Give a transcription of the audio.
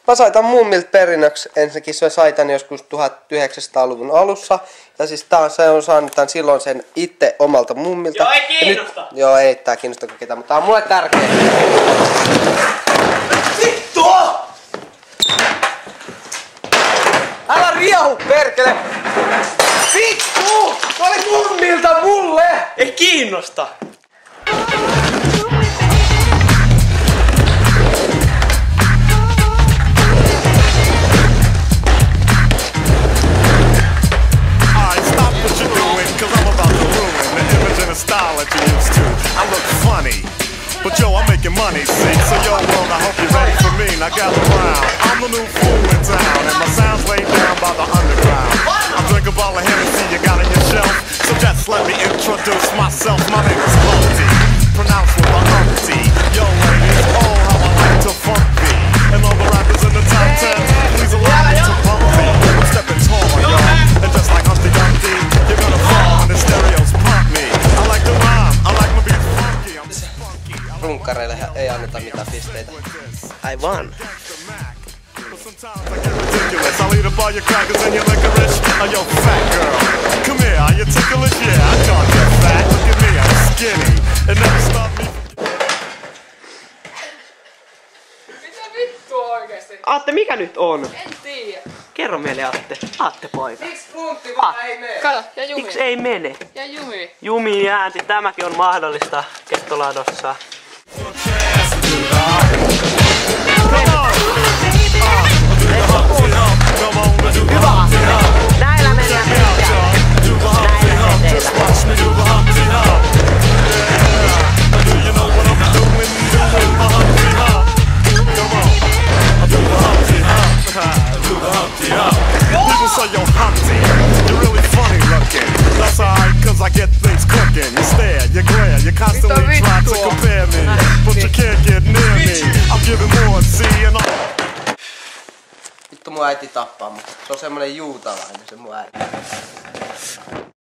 Mä sain tän mummilta perinnöksi. Ensinnäkin se sai tän joskus 1900-luvun alussa. Ja siis se on saanut tän silloin sen itse omalta mummilta. Joo, ei kiinnosta! Joo, ei tää kiinnosta ketään, mutta tää on mulle tärkeä. Vittu! Älä riahu, perkele! Vittu! Se oli mummilta mulle! Ei kiinnosta! Style that you used to. I look funny, but yo, I'm making money, see? So yo, world, I hope you're ready for me. Now gather round. I'm the new fool in town, and my sound's laid down by the underground. I drink a bottle of Hennessy you got on your shelf, so just let me introduce myself. My name is Humpty, pronounced with a Humpty. Yo, ladies, oh, how I like to funk thee. And all the rappers in the top 10, please allow me to bump me. I'm stepping tall, y'all, and just like Humpty Dumpty, you're gonna fall when the stereos pump me. Runkkareille ei anneta mitään pisteitä. Aivan. I'll eat up all your crackers and your licorice. Oh, yo, fat girl, come here, are you ticklish? Yeah, I call you fat. Look at me, I'm skinny. It never stopped me. Mitä vittua oikeesti? Aatte, mikä nyt on? En tiedä. Kerro meille, Aatte. Aatte, poika. Miksi puntti vaan ei mene? Kato, ja jumi. Miksi ei mene? Ja jumi. Jumi äänti, tämäkin on mahdollista Kettoladossa. Hyvä asia. Näillä mennään pitkään. Näillä teillä. People say you're Humpty, you're really funny looking. That's alright, cause I get things cooking. You stare, you glare, you constantly try to compare me, but you can't get near me. I'm giving more, see, and Vittu mun äiti tappaa mut. Se on semmonen juutalainen se mun äiti.